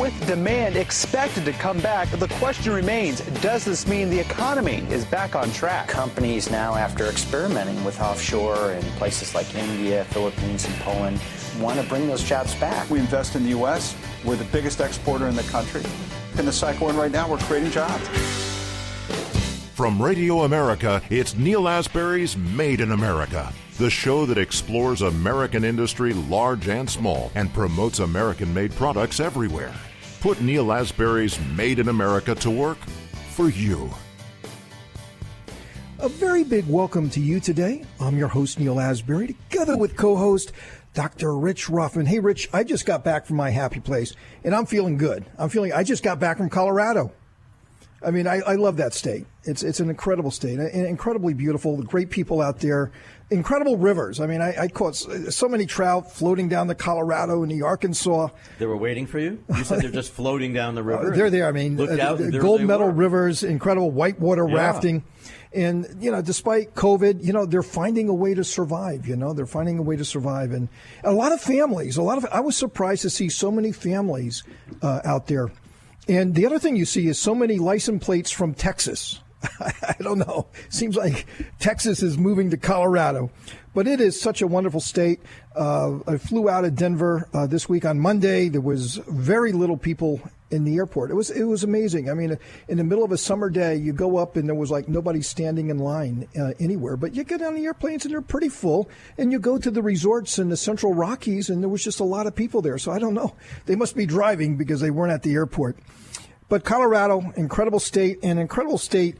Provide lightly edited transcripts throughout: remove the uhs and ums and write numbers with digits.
with demand expected to come back, the question remains, does this mean the economy is back on track? Companies now, after experimenting with offshore in places like India, Philippines, and Poland, want to bring those jobs back. We invest in the U.S. We're the biggest exporter in the country. In the cycle we're in right now, we're creating jobs. From Radio America, it's Neil Asbury's Made in America, the show that explores American industry, large and small, and promotes American-made products everywhere. Put Neil Asbury's Made in America to work for you. A very big welcome to you today. I'm your host, Neil Asbury, together with co-host Dr. Rich Ruffman. Hey, Rich, I just got back from my happy place, and I'm feeling good. I just got back from Colorado. I mean, I love that state. It's an incredible state, incredibly beautiful, great people out there, incredible rivers. I mean, I caught so many trout floating down the Colorado and the Arkansas. They were waiting for you? You said they're just floating down the river? They're there. I mean, gold medal rivers, incredible whitewater rafting. And, despite COVID, they're finding a way to survive, They're finding a way to survive. And a lot of families, I was surprised to see so many families out there. And the other thing you see is so many license plates from Texas. I don't know. Seems like Texas is moving to Colorado. But it is such a wonderful state. I flew out of Denver this week on Monday. There was very little people in the airport. It was amazing. I mean, in the middle of a summer day, you go up and there was like nobody standing in line anywhere. But you get on the airplanes and they're pretty full. And you go to the resorts in the Central Rockies and there was just a lot of people there. So I don't know. They must be driving because they weren't at the airport. But Colorado, incredible state electorally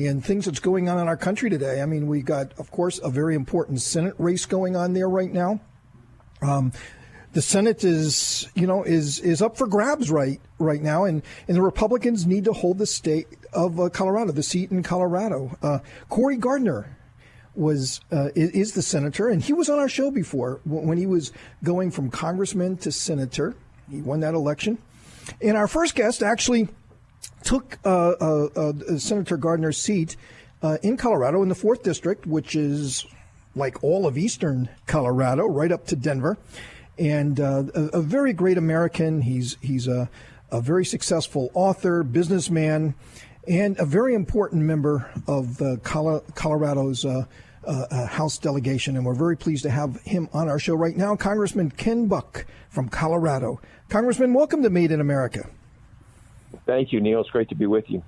and things that's going on in our country today. I mean, we got, of course, a very important Senate race going on there right now. The Senate is up for grabs right now, and the Republicans need to hold the state of Colorado, the seat in Colorado. Cory Gardner is the senator, and he was on our show before when he was going from congressman to senator. He won that election. And our first guest actually took Senator Gardner's seat in Colorado in the 4th District, which is like all of eastern Colorado, right up to Denver. And a very great American. He's a very successful author, businessman, and a very important member of Colorado's House delegation. And we're very pleased to have him on our show right now, Congressman Ken Buck from Colorado. Congressman, welcome to Made in America. Thank you, Neil. It's great to be with you.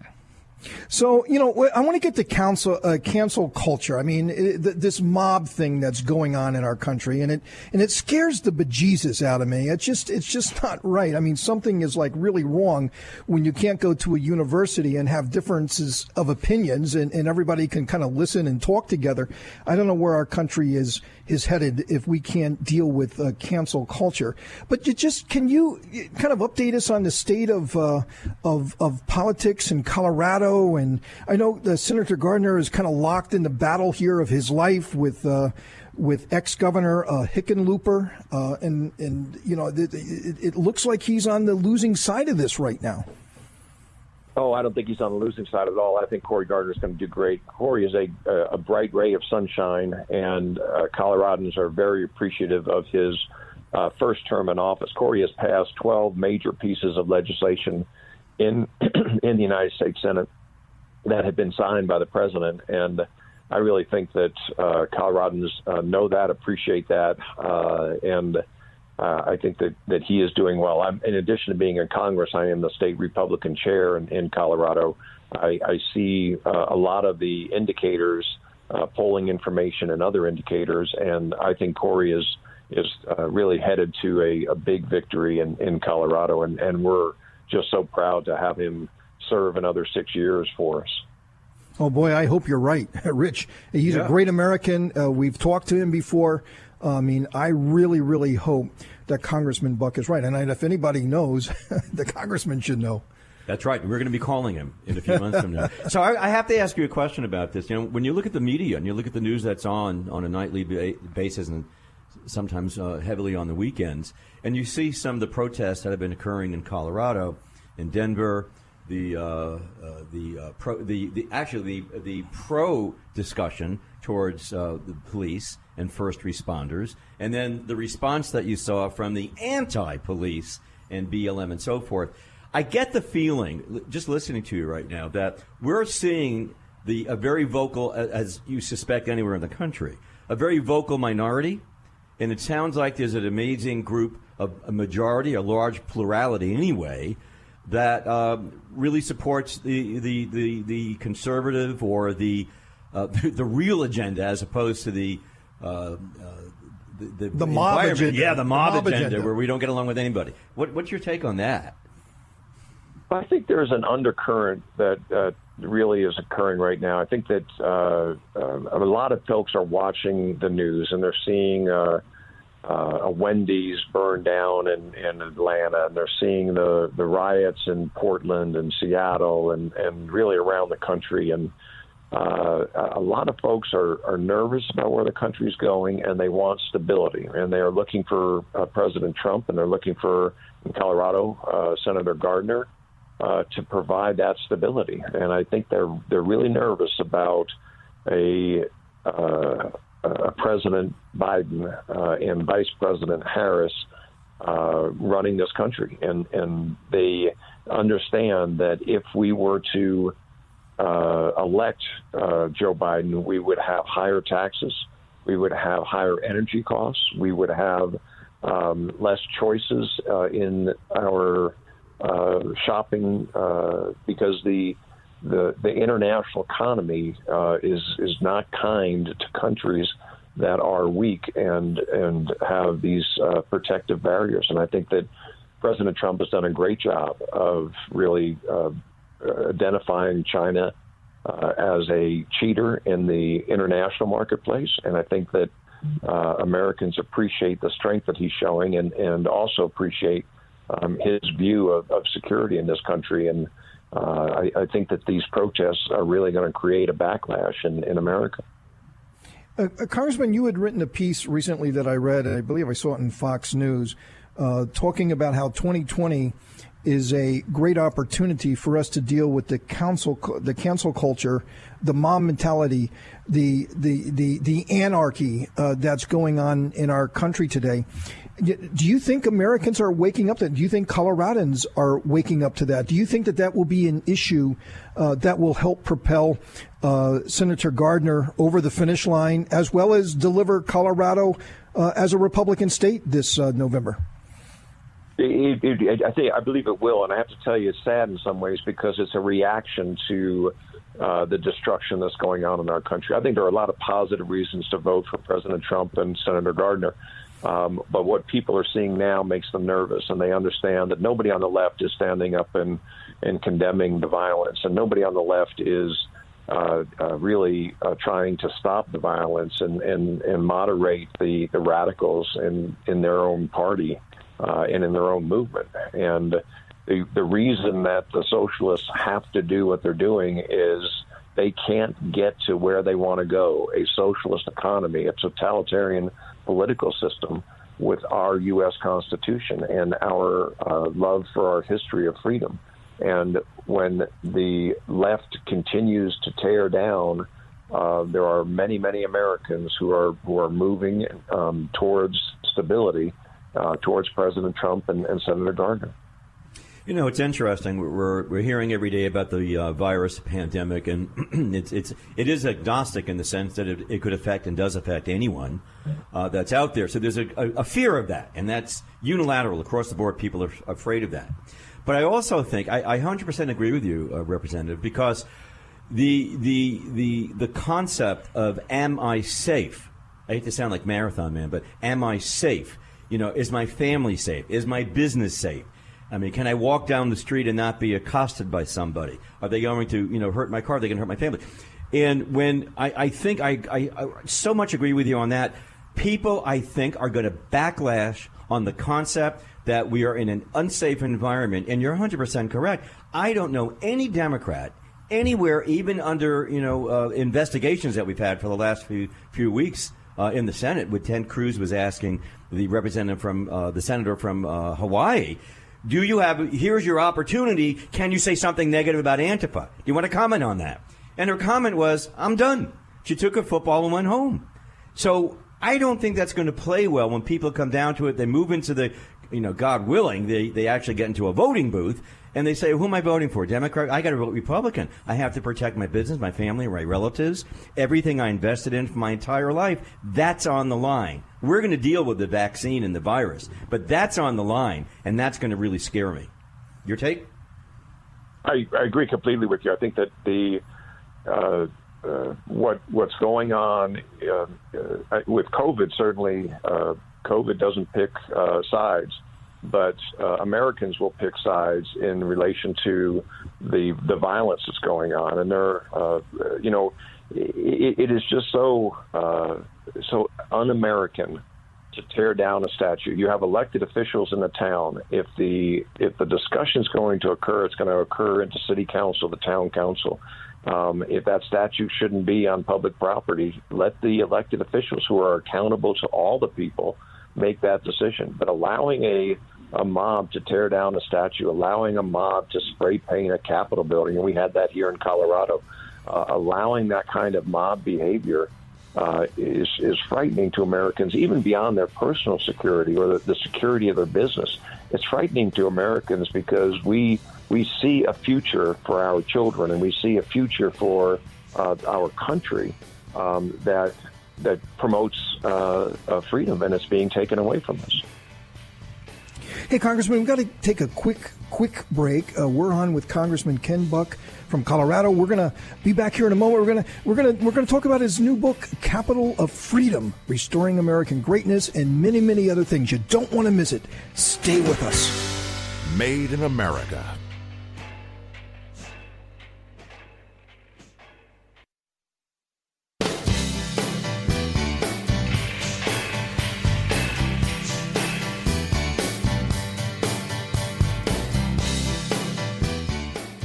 So, I want to get to cancel culture. I mean, this mob thing that's going on in our country, and it scares the bejesus out of me. It's just not right. I mean, something is like really wrong when you can't go to a university and have differences of opinions and everybody can kind of listen and talk together. I don't know where our country is headed if we can't deal with cancel culture. But can you kind of update us on the state of politics in Colorado? And I know Senator Gardner is kind of locked in the battle here of his life with ex-governor Hickenlooper, and it looks like he's on the losing side of this right now. Oh, I don't think he's on the losing side at all. I think Cory Gardner is going to do great. Cory is a bright ray of sunshine, and Coloradans are very appreciative of his first term in office. Cory has passed 12 major pieces of legislation in the United States Senate that have been signed by the president, and I really think that Coloradans know that, appreciate that, and I think that he is doing well. In addition to being in Congress, I am the state Republican chair in Colorado. I see a lot of the indicators, polling information and other indicators, and I think Cory is really headed to a big victory in Colorado, and we're just so proud to have him serve another 6 years for us. Oh, boy, I hope you're right, Rich. He's a great American. We've talked to him before. I mean, I really, really hope that Congressman Buck is right. And if anybody knows, the congressman should know. That's right. We're going to be calling him in a few months from now. So I have to ask you a question about this. When you look at the media and you look at the news that's on a nightly basis and sometimes heavily on the weekends, and you see some of the protests that have been occurring in Colorado, in Denver, the pro discussion towards the police and first responders, and then the response that you saw from the anti-police and BLM and so forth. I get the feeling, just listening to you right now, that we're seeing a very vocal, as you suspect anywhere in the country, a very vocal minority. And it sounds like there's an amazing group of a majority, a large plurality anyway, that really supports the conservative or the real agenda as opposed to the mob agenda. Yeah, the mob agenda where we don't get along with anybody. What's your take on that? I think there's an undercurrent that really is occurring right now. I think that a lot of folks are watching the news and they're seeing a Wendy's burned down in Atlanta, and they're seeing the riots in Portland and Seattle and really around the country. And a lot of folks are nervous about where the country's going, and they want stability. And they are looking for President Trump, and they're looking for, in Colorado, Senator Gardner, to provide that stability. And I think they're really nervous about a President Biden and Vice President Harris running this country. And they understand that if we were to elect Joe Biden, we would have higher taxes, we would have higher energy costs, we would have less choices in our shopping because the international economy is not kind to countries that are weak and have these protective barriers. And I think that President Trump has done a great job of really identifying China as a cheater in the international marketplace. And I think that Americans appreciate the strength that he's showing and also appreciate his view of security in this country. And I think that these protests are really going to create a backlash in America. Congressman, you had written a piece recently that I read, and I believe I saw it in Fox News, talking about how 2020 is a great opportunity for us to deal with the cancel culture, the mob mentality, the anarchy that's going on in our country today. Do you think Americans are waking up to that? Do you think Coloradans are waking up to that? Do you think that will be an issue that will help propel Senator Gardner over the finish line, as well as deliver Colorado as a Republican state this November? I believe it will, and I have to tell you, it's sad in some ways because it's a reaction to the destruction that's going on in our country. I think there are a lot of positive reasons to vote for President Trump and Senator Gardner. But what people are seeing now makes them nervous, and they understand that nobody on the left is standing up and condemning the violence, and nobody on the left is really trying to stop the violence and moderate the radicals in their own party and in their own movement. And the reason that the socialists have to do what they're doing is they can't get to where they want to go, a socialist economy, a totalitarian political system, with our U.S. Constitution and our love for our history of freedom. And when the left continues to tear down, there are many, many Americans who are moving towards stability, towards President Trump and Senator Gardner. You know, it's interesting. We're hearing every day about the virus pandemic, and it is agnostic in the sense that it could affect and does affect anyone that's out there. So there's a fear of that, and that's unilateral across the board. People are afraid of that. But I also think I 100% agree with you, Representative, because the concept of am I safe? I hate to sound like Marathon Man, but am I safe? You know, is my family safe? Is my business safe? I mean, can I walk down the street and not be accosted by somebody? Are they going to, hurt my car? Are they going to hurt my family? And when I think I so much agree with you on that, people, I think, are going to backlash on the concept that we are in an unsafe environment. And you're 100% correct. I don't know any Democrat anywhere, even under, investigations that we've had for the last few weeks in the Senate, with Ted Cruz was asking the representative from the senator from Hawaii, here's your opportunity. Can you say something negative about Antifa? Do you want to comment on that? And her comment was, I'm done. She took her football and went home. So I don't think that's going to play well when people come down to it. They move into the God willing, they actually get into a voting booth and they say, who am I voting for? Democrat? I got to vote Republican. I have to protect my business, my family, my relatives, everything I invested in for my entire life. That's on the line. We're going to deal with the vaccine and the virus, but that's on the line, and that's going to really scare me. Your take? I agree completely with you. I think that what's going on with COVID, certainly COVID doesn't pick sides, but Americans will pick sides in relation to the violence that's going on, and it is just so un-American to tear down a statue. You have elected officials in the town. If the discussion is going to occur, it's going to occur into city council, the town council. If that statue shouldn't be on public property, let the elected officials who are accountable to all the people make that decision. But allowing a mob to tear down a statue, allowing a mob to spray paint a Capitol building, and we had that here in Colorado, allowing that kind of mob behavior is frightening to Americans, even beyond their personal security or the security of their business. It's frightening to Americans because we see a future for our children, and we see a future for our country that promotes freedom, and it's being taken away from us. Hey, Congressman, we've got to take a quick break. We're on with Congressman Ken Buck from Colorado. We're going to be back here in a moment. We're going to talk about his new book, Capital of Freedom: Restoring American Greatness, and many, many other things. You don't want to miss it. Stay with us. Made in America.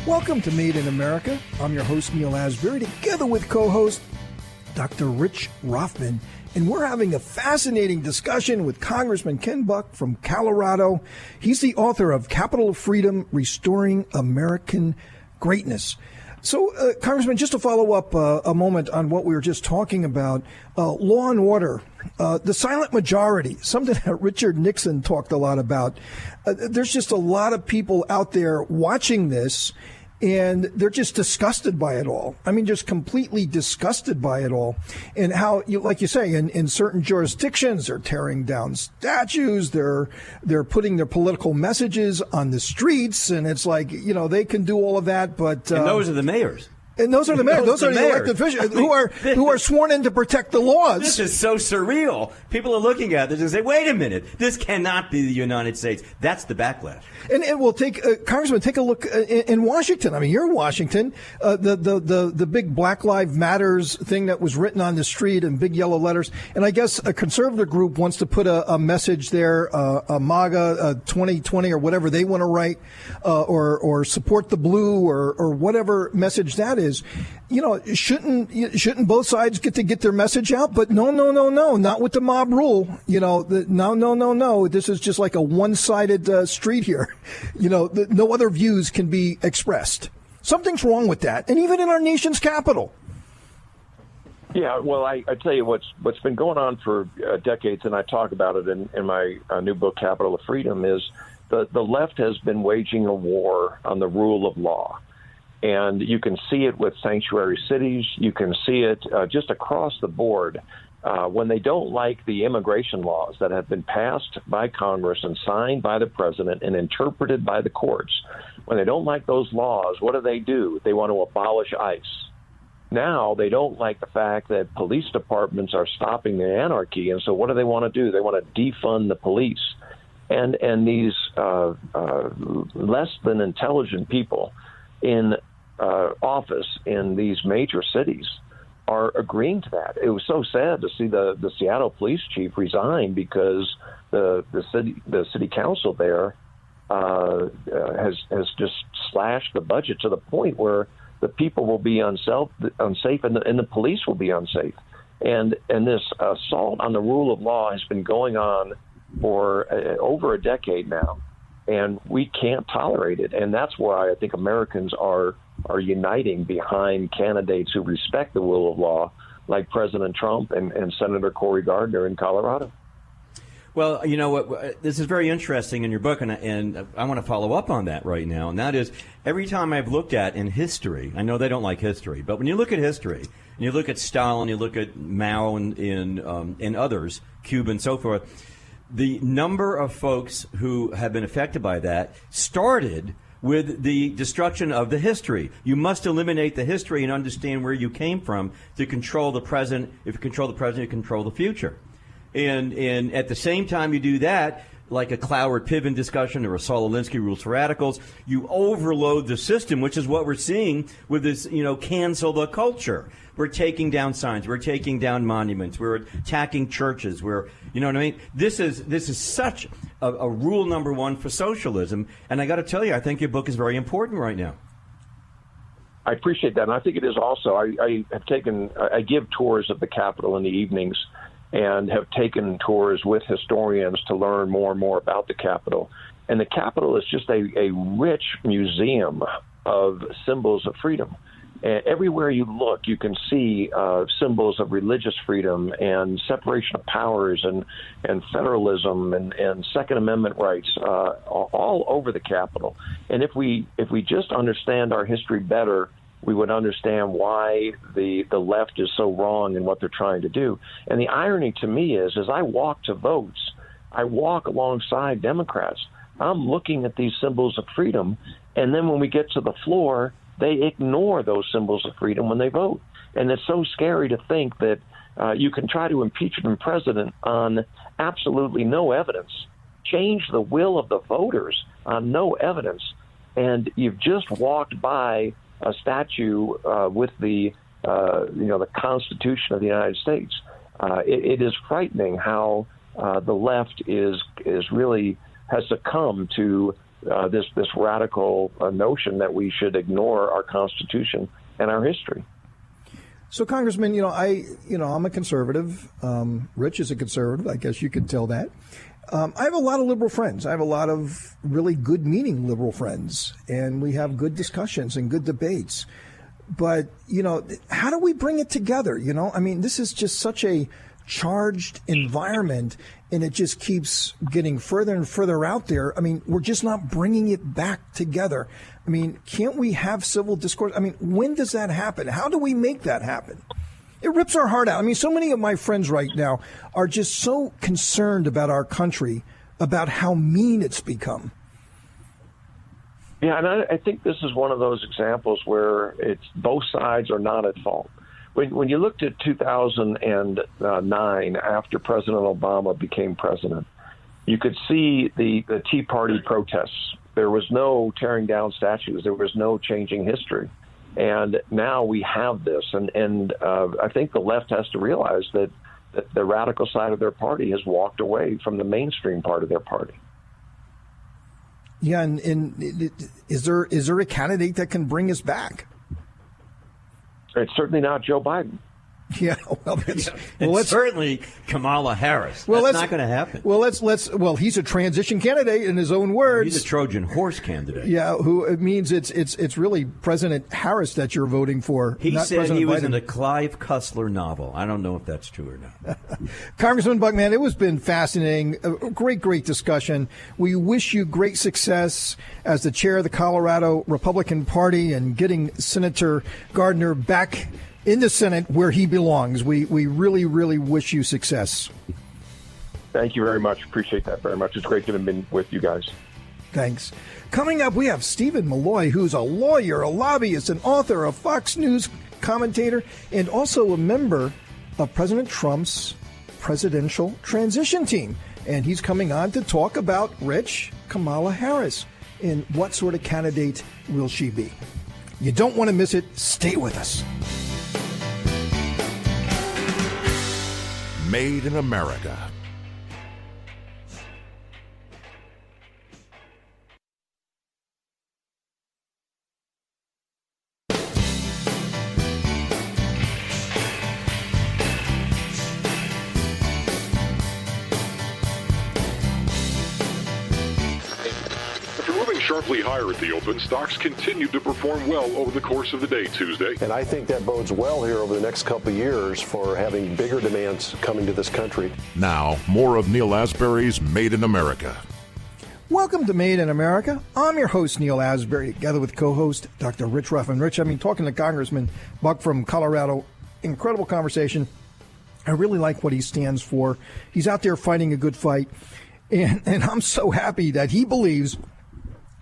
Welcome to Made in America. I'm your host, Neil Asbury, together with co-host Dr. Rich Rothman. And we're having a fascinating discussion with Congressman Ken Buck from Colorado. He's the author of Capital of Freedom: Restoring American Greatness. So, Congressman, just to follow up a moment on what we were just talking about, law and order, the silent majority, something that Richard Nixon talked a lot about. There's just a lot of people out there watching this, and they're just disgusted by it all. I mean, just completely disgusted by it all. And how, like you say, in certain jurisdictions, they're tearing down statues, they're putting their political messages on the streets, and it's like, they can do all of that, but... and those are the mayors. And those are the mayors. Those are the elected officials who are sworn in to protect the laws. This is so surreal. People are looking at this and say, "Wait a minute, this cannot be the United States." That's the backlash. And we'll take Congressman, take a look in Washington. I mean, you're in Washington. The big Black Lives Matters thing that was written on the street in big yellow letters. And I guess a conservative group wants to put a message there, a MAGA 2020 or whatever they want to write, or support the blue or whatever message that is. Shouldn't both sides get their message out? But no, not with the mob rule. No. This is just like a one-sided street here. No other views can be expressed. Something's wrong with that, and even in our nation's capital. Yeah, well, I tell you what's been going on for decades, and I talk about it in my new book, Capital of Freedom, is the left has been waging a war on the rule of law. And you can see it with sanctuary cities. You can see it just across the board when they don't like the immigration laws that have been passed by Congress and signed by the president and interpreted by the courts. When they don't like those laws, what do? They want to abolish ICE. Now they don't like the fact that police departments are stopping the anarchy. And so what do? They want to defund the police. And these less than intelligent people in office in these major cities are agreeing to that. It was so sad to see the Seattle police chief resign because the city council there has just slashed the budget to the point where the people will be unsafe and the police will be unsafe. And this assault on the rule of law has been going on for over a decade now. And we can't tolerate it. And that's why I think Americans are uniting behind candidates who respect the rule of law, like President Trump and Senator Cory Gardner in Colorado. Well, you know what? This is very interesting in your book, and I want to follow up on that right now. And that is, every time I've looked at in history, I know they don't like history, but when you look at history, and you look at Stalin, you look at Mao and others, Cuba and so forth, the number of folks who have been affected by that started with the destruction of the history. You must eliminate the history and understand where you came from to control the present. If you control the present, you control the future. And at the same time you do that, like a Cloward-Piven discussion or a Saul Alinsky rules for radicals, you overload the system, which is what we're seeing with this, cancel the culture. We're taking down signs. We're taking down monuments. We're attacking churches. You know what I mean? This is such a rule number one for socialism. And I got to tell you, I think your book is very important right now. I appreciate that. And I think it is also. I give tours of the Capitol in the evenings and have taken tours with historians to learn more and more about the Capitol. And the Capitol is just a rich museum of symbols of freedom. And everywhere you look, you can see symbols of religious freedom and separation of powers and federalism and Second Amendment rights all over the Capitol. And if we just understand our history better, we would understand why the left is so wrong in what they're trying to do. And the irony to me is, as I walk to votes, I walk alongside Democrats. I'm looking at these symbols of freedom, and then when we get to the floor, they ignore those symbols of freedom when they vote. And it's so scary to think that you can try to impeach a president on absolutely no evidence, change the will of the voters on no evidence, and you've just walked by a statue with the Constitution of the United States. It is frightening how the left is really has succumbed to this radical notion that we should ignore our Constitution and our history. So, Congressman, I'm a conservative. Rich is a conservative. I guess you could tell that. I have a lot of liberal friends. I have a lot of really good-meaning liberal friends, and we have good discussions and good debates. But, how do we bring it together? This is just such a charged environment, and it just keeps getting further and further out there. We're just not bringing it back together. Can't we have civil discourse? When does that happen? How do we make that happen? It rips our heart out. So many of my friends right now are just so concerned about our country, about how mean it's become. Yeah, and I think this is one of those examples where it's both sides are not at fault. When you looked at 2009, after President Obama became president, you could see the Tea Party protests. There was no tearing down statues. There was no changing history. And now we have this. And I think the left has to realize that the radical side of their party has walked away from the mainstream part of their party. Yeah, and is there a candidate that can bring us back? It's certainly not Joe Biden. Yeah, well, it's certainly Kamala Harris. Well, that's not going to happen. Well, he's a transition candidate in his own words. He's a Trojan horse candidate. Yeah, who it means it's really President Harris that you're voting for. He not said President he was Biden. in a Clive Cussler novel. I don't know if that's true or not. Congressman Buckman, it has been fascinating. A great discussion. We wish you great success as the chair of the Colorado Republican Party and getting Senator Gardner back in the Senate where he belongs. We really wish you success. Thank you very much. Appreciate that very much. It's great to have been with you guys. Thanks. Coming up, we have Stephen Milloy, who's a lawyer, a lobbyist, an author, a Fox News commentator, and also a member of President Trump's presidential transition team. And he's coming on to talk about Kamala Harris and what sort of candidate will she be. You don't want to miss it. Stay with us. Made in America. sharply higher at the open. Stocks continued to perform well over the course of the day Tuesday. And I think that bodes well here over the next couple of years for having bigger demands coming to this country. Now, more of Neil Asbury's Made in America. Welcome to Made in America. I'm your host, Neil Asbury, together with co-host Dr. Rich Ruffin. Rich, talking to Congressman Buck from Colorado, incredible conversation. I really like what he stands for. He's out there fighting a good fight. And I'm so happy that he believes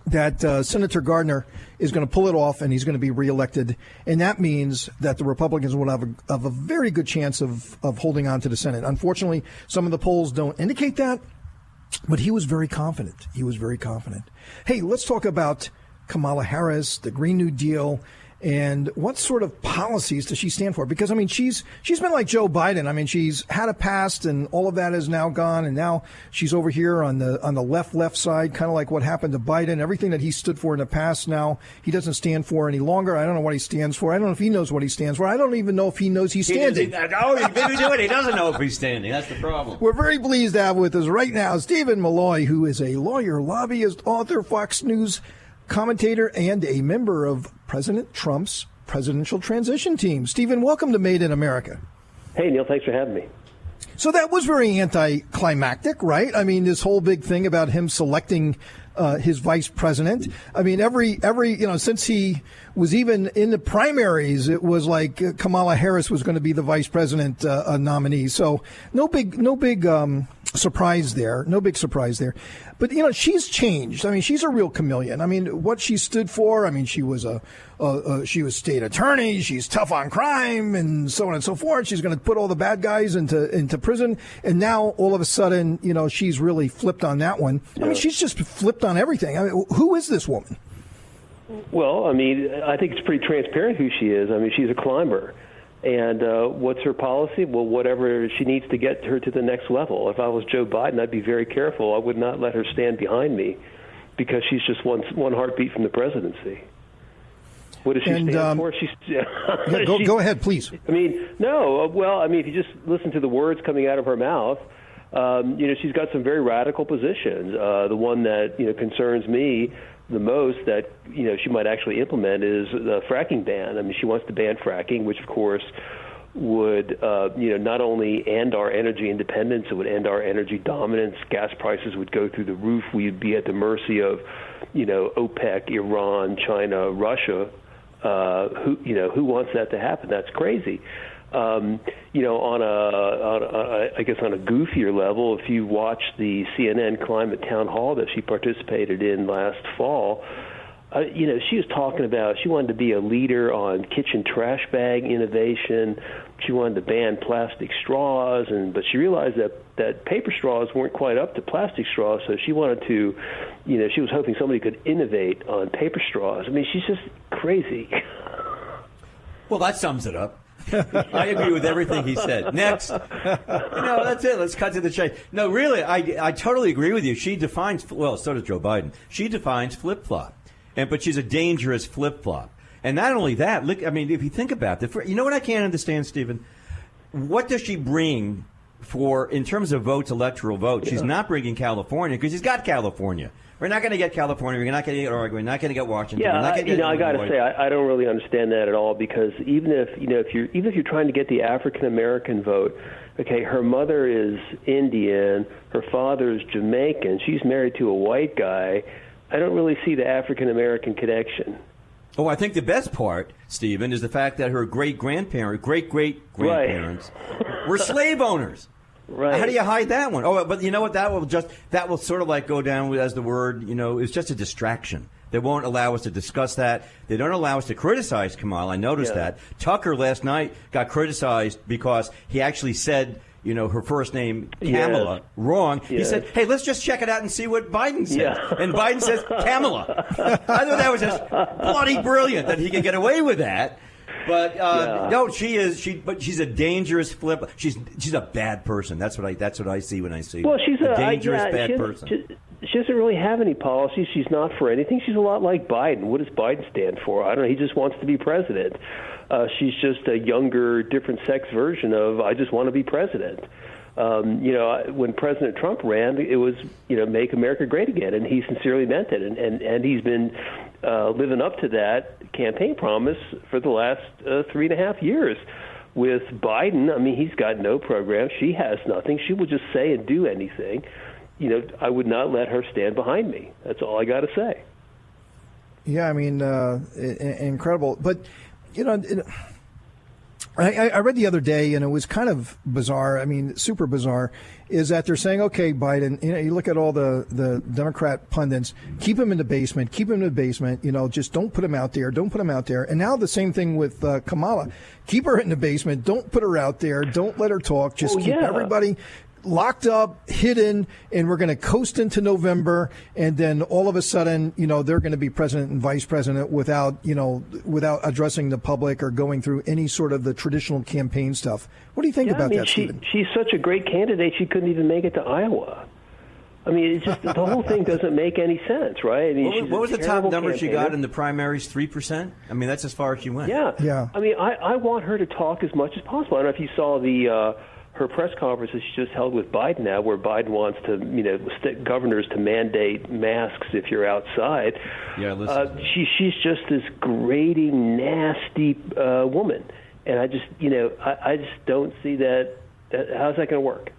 that Senator Gardner is going to pull it off and he's going to be reelected. And that means that the Republicans will have a very good chance of holding on to the Senate. Unfortunately, some of the polls don't indicate that. But he was very confident. Hey, let's talk about Kamala Harris, the Green New Deal, and what sort of policies does she stand for? Because, she's been like Joe Biden. She's had a past, and all of that is now gone, and now she's over here on the left side, kind of like what happened to Biden. Everything that he stood for in the past, now he doesn't stand for any longer. I don't know what he stands for. I don't know if he knows what he stands for. I don't even know if he knows he's standing. He doesn't know if he's standing. That's the problem. We're very pleased to have with us right now Stephen Milloy, who is a lawyer, lobbyist, author, Fox News commentator, and a member of President Trump's presidential transition team. Stephen, welcome to Made in America. Hey, Neil, thanks for having me. So that was very anticlimactic, right? This whole big thing about him selecting his vice president. Every since he was even in the primaries, it was like Kamala Harris was going to be the vice president nominee. So no big surprise there. No big surprise there. But, she's changed. She's a real chameleon. What she stood for, she was she was state attorney. She's tough on crime and so on and so forth. She's going to put all the bad guys into prison. And now all of a sudden, she's really flipped on that one. She's just flipped on everything. Who is this woman? Well, I think it's pretty transparent who she is. She's a climber. And what's her policy? Well, whatever she needs to get her to the next level. If I was Joe Biden, I'd be very careful. I would not let her stand behind me because she's just one heartbeat from the presidency. What does she stand for? Go ahead, please. No. Well, if you just listen to the words coming out of her mouth, she's got some very radical positions. The one that concerns me the most that she might actually implement is the fracking ban. She wants to ban fracking, which of course would not only end our energy independence, it would end our energy dominance. Gas prices would go through the roof. We'd be at the mercy of OPEC, Iran, China, Russia. Who wants that to happen? That's crazy. On a goofier level, if you watch the CNN climate town hall that she participated in last fall, she was talking about she wanted to be a leader on kitchen trash bag innovation. She wanted to ban plastic straws, but she realized that paper straws weren't quite up to plastic straws, so she wanted to, she was hoping somebody could innovate on paper straws. She's just crazy. Well, that sums it up. I agree with everything he said. Next. That's it. Let's cut to the chase. No, really, I totally agree with you. She defines, well, so does Joe Biden. She defines flip-flop. But she's a dangerous flip-flop. And not only that, look, if you think about it, you know what I can't understand, Stephen? What does she bring in terms of votes, electoral votes? She's not bringing California because she's got California. We're not going to get California. We're not going to get Oregon. We're not going to get Washington. Yeah, I got to say, I don't really understand that at all because even if you're trying to get the African American vote, okay, her mother is Indian, her father is Jamaican, she's married to a white guy. I don't really see the African American connection. Oh, I think the best part, Stephen, is the fact that her great-great-grandparents were slave owners. Right. How do you hide that one? Oh, but you know what? That will sort of like go down as the word, it's just a distraction. They won't allow us to discuss that. They don't allow us to criticize Kamala. I noticed that. Tucker last night got criticized because he actually said, her first name, Kamala, wrong. He said, hey, let's just check it out and see what Biden says. Yeah. And Biden says, Kamala. I thought that was just bloody brilliant that he could get away with that. But no, but she's a dangerous flip. She's a bad person. That's what I see when I see her. Well, she's a dangerous bad person. She doesn't really have any policies. She's not for anything. She's a lot like Biden. What does Biden stand for? I don't know. He just wants to be president. She's just a younger, different sex version of I just want to be president. When President Trump ran, it was, make America great again, and he sincerely meant it. And he's been living up to that campaign promise for the last 3.5 years. With Biden, I mean, he's got no program. She has nothing. She will just say and do anything. I would not let her stand behind me. That's all I got to say. Yeah, I mean, incredible. But, I read the other day, and it was kind of bizarre. I mean, super bizarre, is that they're saying, okay, Biden, you look at all the Democrat pundits, keep him in the basement, just don't put him out there, don't put him out there. And now the same thing with Kamala. Keep her in the basement, don't put her out there, don't let her talk, just keep everybody locked up, hidden, and we're going to coast into November, and then all of a sudden, they're going to be president and vice president without addressing the public or going through any sort of the traditional campaign stuff. What do you think about that, Stephen? She's such a great candidate, she couldn't even make it to Iowa. I mean, it's just the whole thing doesn't make any sense, right? I mean, what was the top number she got in the primaries? 3%? I mean, that's as far as she went. Yeah. I mean, I want her to talk as much as possible. I don't know if you saw her press conference that she just held with Biden now, where Biden wants to, governors to mandate masks if you're outside. Yeah, listen. She's just this grating, nasty woman, and I just, I just don't see that. How's that going to work?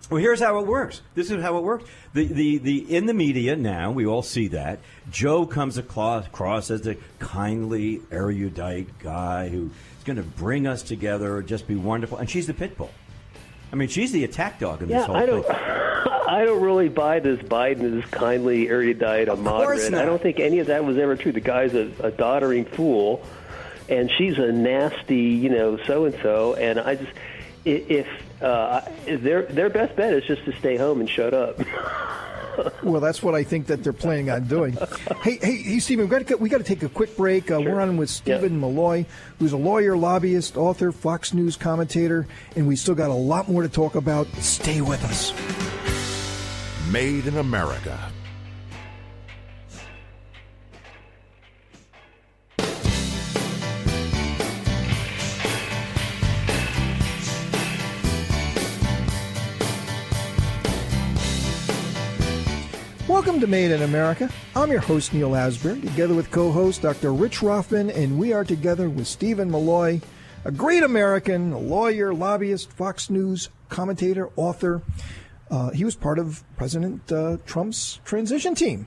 Well, here's how it works. This is how it works. The in the media now, we all see that Joe comes across as the kindly, erudite guy who's going to bring us together, just be wonderful, and she's the pit bull. I mean, she's the attack dog in this whole thing. I don't really buy this Biden is kindly, erudite, a moderate. I don't think any of that was ever true. The guy's a doddering fool, and she's a nasty, so-and-so. And I just, if their best bet is just to stay home and shut up. Well, that's what I think that they're planning on doing. Hey, Stephen, we got to take a quick break. Sure. We're on with Stephen Milloy, who's a lawyer, lobbyist, author, Fox News commentator, and we still got a lot more to talk about. Stay with us. Made in America. Welcome to Made in America. I'm your host, Neil Asbury, together with co-host Dr. Rich Rothman, and we are together with Stephen Milloy, a great American, a lawyer, lobbyist, Fox News commentator, author. He was part of President Trump's transition team.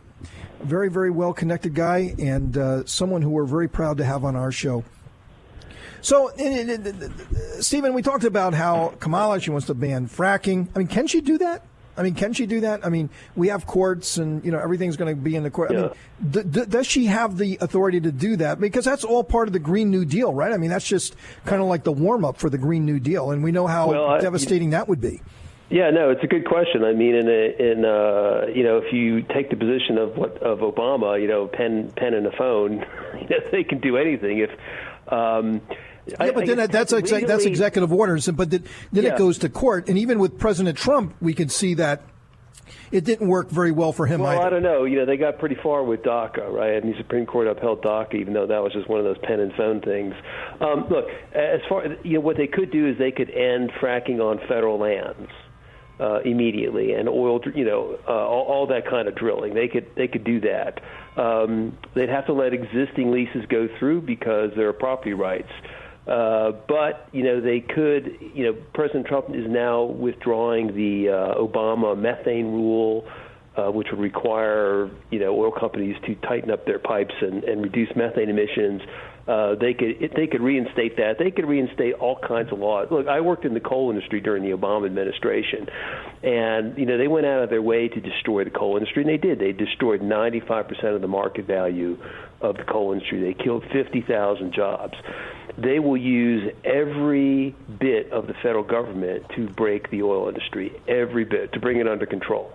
A very, very well-connected guy, and someone who we're very proud to have on our show. So, Stephen, we talked about how Kamala, she wants to ban fracking. I mean, can she do that? I mean, we have courts and, everything's going to be in the court. Yeah. I mean, does she have the authority to do that? Because that's all part of the Green New Deal, right? I mean, that's just kind of like the warm-up for the Green New Deal, and we know how devastating that would be. Yeah, no, it's a good question. I mean, if you take the position of Obama, pen and a phone, they can do anything. If but then that's executive orders, but then it goes to court. And even with President Trump, we could see that it didn't work very well for him either. I don't know. They got pretty far with DACA, right? I mean, the Supreme Court upheld DACA, even though that was just one of those pen and phone things. Look, as far what they could do is they could end fracking on federal lands immediately, and oil, all that kind of drilling. They could do that. They'd have to let existing leases go through because there are property rights. But, they could, President Trump is now withdrawing the Obama methane rule, which would require, oil companies to tighten up their pipes and reduce methane emissions. They could reinstate that. They could reinstate all kinds of laws. Look, I worked in the coal industry during the Obama administration, and they went out of their way to destroy the coal industry, and they did. They destroyed 95% of the market value of the coal industry. They killed 50,000 jobs. They will use every bit of the federal government to break the oil industry, every bit, to bring it under control.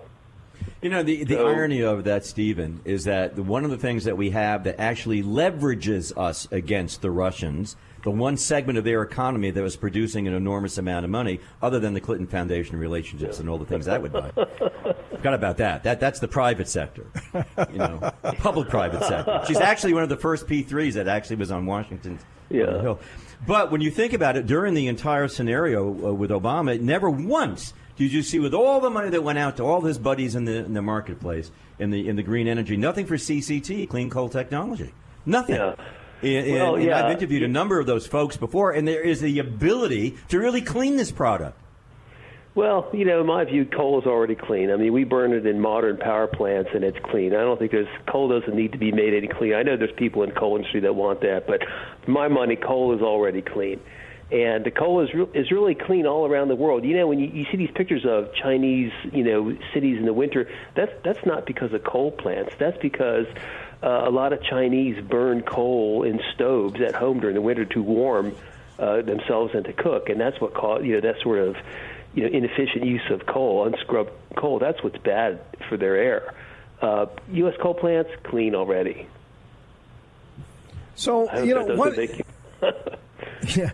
The irony of that, Stephen, is that one of the things that we have that actually leverages us against the Russians, the one segment of their economy that was producing an enormous amount of money, other than the Clinton Foundation relationships and all the things that would buy. Forgot about that. That's the private sector, the public-private sector. She's actually one of the first P3s that actually was on Washington's Hill. But when you think about it, during the entire scenario with Obama, never once Did you see with all the money that went out to all his buddies in the marketplace in the green energy, nothing for CCT, clean coal technology, nothing. Yeah. I've interviewed a number of those folks before, and there is the ability to really clean this product. Well, in my view, coal is already clean. I mean, we burn it in modern power plants, and it's clean. I don't think coal doesn't need to be made any cleaner. I know there's people in the coal industry that want that, but for my money, coal is already clean. And the coal is really clean all around the world. When you see these pictures of Chinese, cities in the winter, that's not because of coal plants. That's because a lot of Chinese burn coal in stoves at home during the winter to warm themselves and to cook, and that's what caused that sort of inefficient use of coal, unscrubbed coal. That's what's bad for their air. U.S. coal plants clean already. So what? Yeah,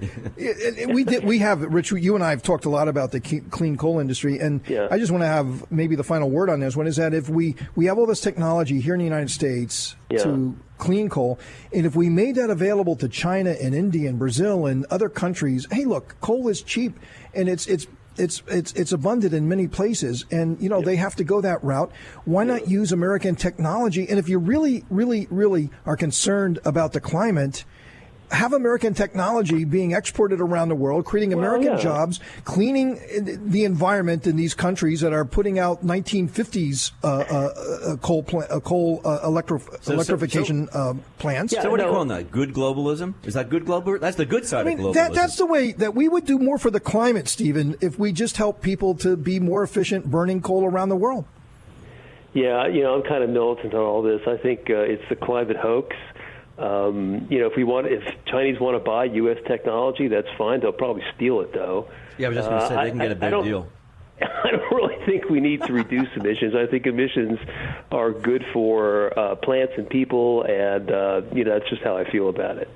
we have, Rich, you and I have talked a lot about the clean coal industry, and I just want to have maybe the final word on this one, is that if we have all this technology here in the United States to clean coal, and if we made that available to China and India and Brazil and other countries, hey, look, coal is cheap, and it's abundant in many places, and they have to go that route. Why not use American technology? And if you really, really, really are concerned about the climate, have American technology being exported around the world, creating American jobs, cleaning the environment in these countries that are putting out 1950s electrification plants. So what are you calling that? Good globalism? Is that good globalism? That's the good side of globalism. That's the way that we would do more for the climate, Stephen, if we just help people to be more efficient burning coal around the world. Yeah, I'm kind of militant on all this. I think it's the climate hoax. If Chinese want to buy U.S. technology, that's fine. They'll probably steal it, though. Yeah, I was just going to say, they can get a big deal. I don't really think we need to reduce emissions. I think emissions are good for plants and people, and, that's just how I feel about it.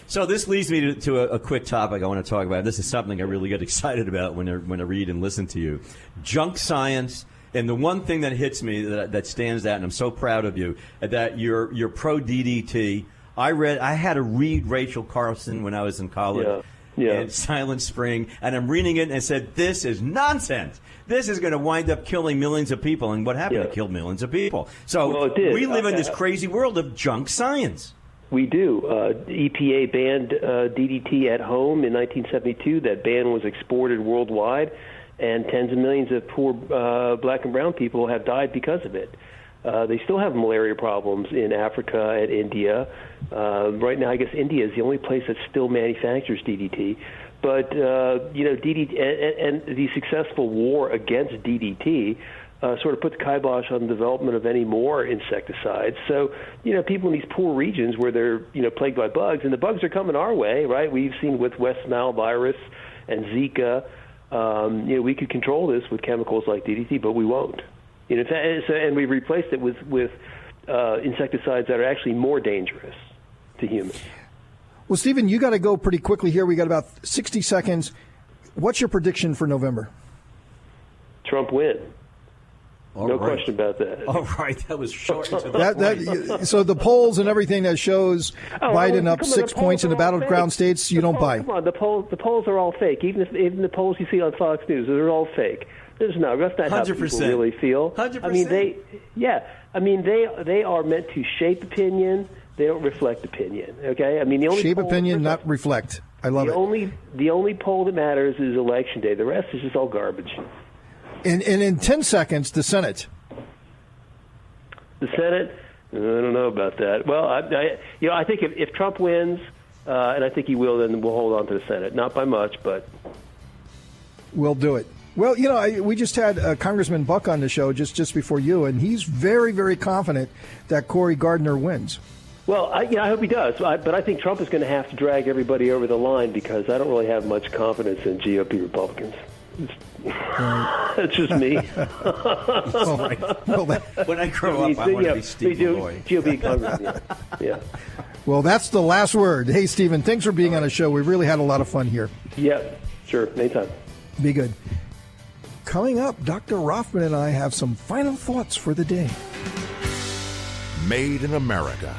So this leads me to a quick topic I want to talk about. This is something I really get excited about when I read and listen to you. Junk science. And the one thing that hits me that stands out, and I'm so proud of you, that you're pro DDT. I had to read Rachel Carson when I was in college. And Silent Spring, and I'm reading it and I said, this is nonsense. This is going to wind up killing millions of people. And what happened? It killed millions of people. So we live in this crazy world of junk science. We do. EPA banned DDT at home in 1972. That ban was exported worldwide, and tens of millions of poor black and brown people have died because of it. They still have malaria problems in Africa and India. Right now, I guess India is the only place that still manufactures DDT. But, DDT and the successful war against DDT sort of put the kibosh on the development of any more insecticides. So, people in these poor regions where they're, plagued by bugs, and the bugs are coming our way, right? We've seen with West Nile virus and Zika, we could control this with chemicals like DDT, but we won't. And we replaced it with insecticides that are actually more dangerous to humans. Well, Stephen, you got to go pretty quickly here. We got about 60 seconds. What's your prediction for November? Trump win. No question about that. All right, that was short. So the polls and everything that shows Biden up 6 points in the battleground states, you don't buy. Come on, the polls are all fake. Even the polls you see on Fox News, they're all fake. That's not 100%. How people really feel. 100%. I mean, they are meant to shape opinion. They don't reflect opinion. Okay, I mean the only shape opinion, not reflect. I love it. The only poll that matters is Election Day. The rest is just all garbage. And in 10 seconds, the Senate. The Senate, I don't know about that. Well, I think if Trump wins, and I think he will, then we'll hold on to the Senate. Not by much, but we'll do it. Well, we just had Congressman Buck on the show just before you, and he's very, very confident that Cory Gardner wins. Well, I hope he does, but I think Trump is going to have to drag everybody over the line because I don't really have much confidence in GOP Republicans. That's just me. When I grow up, I want to be Steve Milloy. GOP Congressman, yeah. Well, that's the last word. Hey, Stephen, thanks for being on the show. We really had a lot of fun here. Yeah, sure. Anytime. Be good. Coming up, Dr. Rothman and I have some final thoughts for the day. Made in America.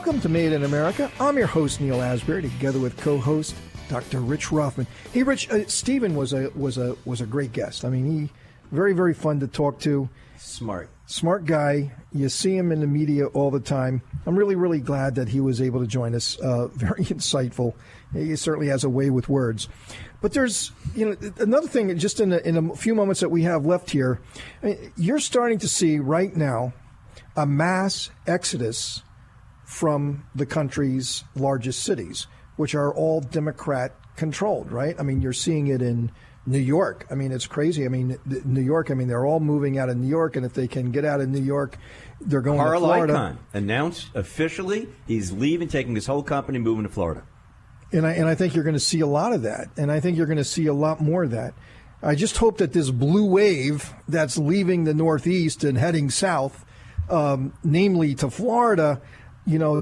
Welcome to Made in America. I'm your host, Neil Asbury, together with co-host Dr. Rich Rothman. Hey, Rich, Stephen was a great guest. I mean, he very, very fun to talk to. Smart guy. You see him in the media all the time. I'm really, really glad that he was able to join us. Very insightful. He certainly has a way with words. But there's, another thing. Just in a few moments that we have left here, you're starting to see right now a mass exodus from the country's largest cities, which are all Democrat controlled, right? I mean, you're seeing it in New York. I mean, it's crazy. I mean, New York, they're all moving out of New York, and if they can get out of New York, they're going to Florida. Icahn announced officially he's leaving, taking his whole company, moving to Florida. And I think you're going to see a lot of that, and I think you're going to see a lot more of that. I just hope that this blue wave that's leaving the Northeast and heading south, namely to Florida,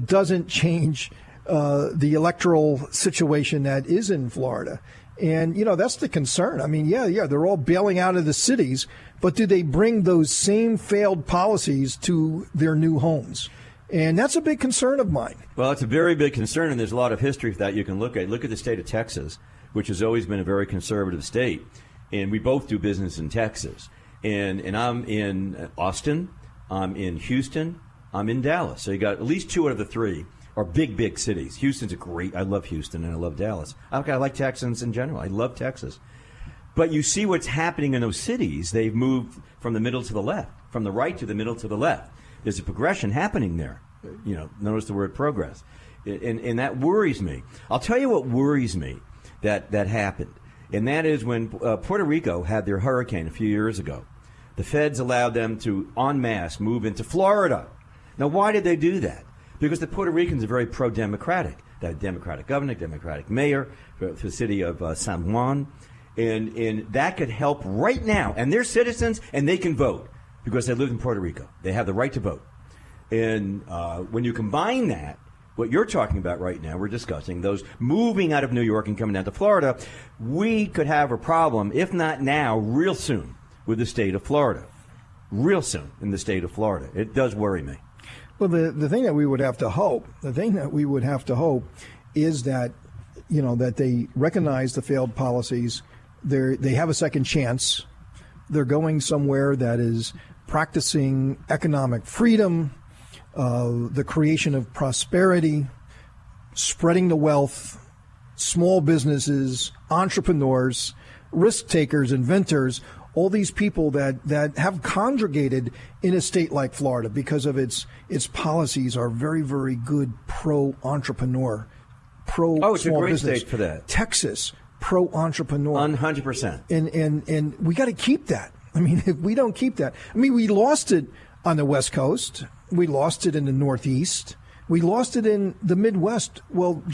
doesn't change the electoral situation that is in Florida. And, that's the concern. I mean, yeah, they're all bailing out of the cities, but do they bring those same failed policies to their new homes? And that's a big concern of mine. Well, it's a very big concern, and there's a lot of history that you can look at. Look at the state of Texas, which has always been a very conservative state, and we both do business in Texas. And I'm in Austin, I'm in Houston, I'm in Dallas. So you got at least two out of the three are big cities. Houston's I love Houston and I love Dallas. I like Texans in general. I love Texas. But you see what's happening in those cities. They've moved from the middle to the left, from the right to the middle to the left. There's a progression happening there. Notice the word progress. And that worries me. I'll tell you what worries me that happened. And that is when Puerto Rico had their hurricane a few years ago. The feds allowed them to en masse move into Florida. Now, why did they do that? Because the Puerto Ricans are very pro-democratic. They have a Democratic governor, Democratic mayor for the city of San Juan. And that could help right now. And they're citizens, and they can vote because they live in Puerto Rico. They have the right to vote. And when you combine that, what you're talking about right now, we're discussing, those moving out of New York and coming down to Florida, we could have a problem, if not now, real soon with the state of Florida. Real soon in the state of Florida. It does worry me. Well, the thing that we would have to hope, is that, that they recognize the failed policies. They have a second chance. They're going somewhere that is practicing economic freedom, the creation of prosperity, spreading the wealth, small businesses, entrepreneurs, risk takers, inventors, all these people that have congregated in a state like Florida because of its policies are very, very good pro-entrepreneur, pro-small it's a great business. State for that. Texas, pro-entrepreneur. 100%. And we got to keep that. I mean, if we don't keep that, we lost it on the West Coast. We lost it in the Northeast. We lost it in the Midwest. Well,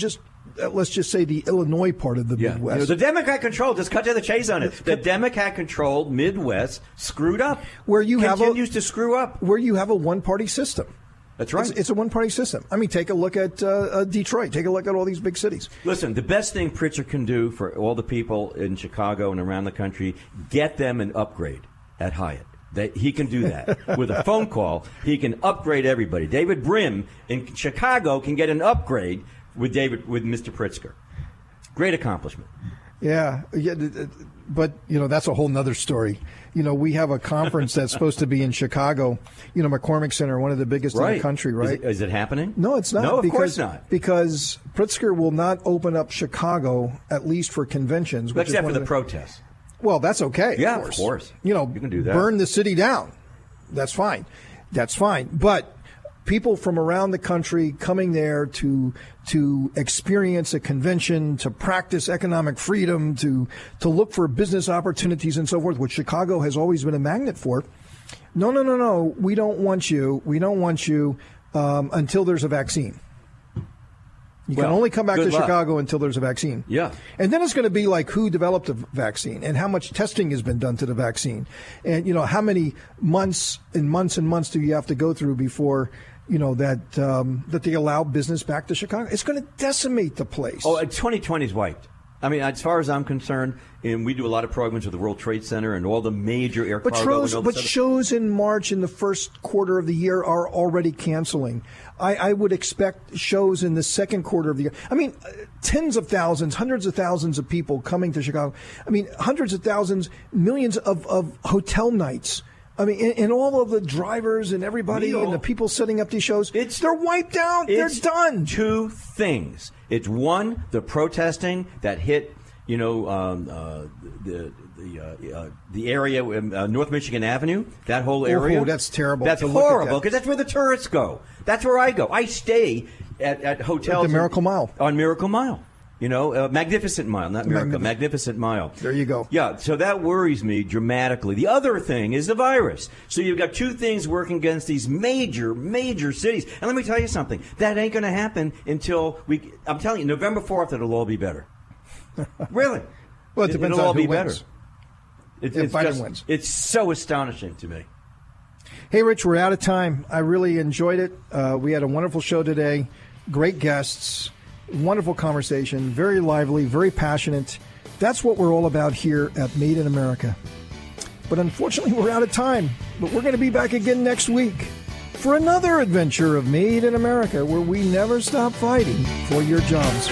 let's just say the Illinois part of the Midwest. The Democrat-controlled, just cut to the chase on it. The Democrat-controlled Midwest screwed up. Continues to screw up. Where you have a one-party system. That's right. It's a one-party system. Take a look at Detroit. Take a look at all these big cities. Listen, the best thing Pritzker can do for all the people in Chicago and around the country, get them an upgrade at Hyatt. He can do that. With a phone call, he can upgrade everybody. David Brim in Chicago can get an upgrade with Mr. Pritzker. Great accomplishment. Yeah, but that's a whole nother story. We have a conference that's supposed to be in Chicago. McCormick Center, one of the biggest in the country, right? Is it happening? No, it's not. No, of course not. Because Pritzker will not open up Chicago, at least for conventions. Except for the protests. Well, that's okay. Yeah, of course. You can do that. Burn the city down. That's fine. But people from around the country coming there to experience a convention, to practice economic freedom, to look for business opportunities and so forth, which Chicago has always been a magnet for. No. We don't want you. Until there's a vaccine. You can only come back to Chicago until there's a vaccine. Yeah. And then it's going to be like who developed the vaccine and how much testing has been done to the vaccine. And, how many months and months and months do you have to go through before, that they allow business back to Chicago? It's going to decimate the place. Oh, 2020 is wiped. I mean, as far as I'm concerned, and we do a lot of programs with the World Trade Center and all the major air cargo. But shows in March in the first quarter of the year are already canceling. I would expect shows in the second quarter of the year. I mean, tens of thousands, hundreds of thousands of people coming to Chicago. I mean, hundreds of thousands, millions of hotel nights. I mean, and all of the drivers and everybody and the people setting up these shows, they're wiped out. They're done. Two things. It's one, the protesting that hit, the area, North Michigan Avenue, that whole area. Oh, that's terrible. That's horrible because that's where the tourists go. That's where I go. I stay at hotels. At the Miracle Mile. On Miracle Mile. Magnificent Mile, not Miracle, Magnificent Mile. There you go. Yeah, so that worries me dramatically. The other thing is the virus. So you've got two things working against these major, major cities. And let me tell you something. That ain't going to happen until I'm telling you, November 4th, it'll all be better. Really. Well, it depends it'll on all who be wins. Better. If Biden wins. It's so astonishing to me. Hey, Rich, we're out of time. I really enjoyed it. We had a wonderful show today. Great guests. Wonderful conversation, very lively, very passionate. That's what we're all about here at Made in America. But unfortunately, we're out of time. But we're going to be back again next week for another adventure of Made in America, where we never stop fighting for your jobs.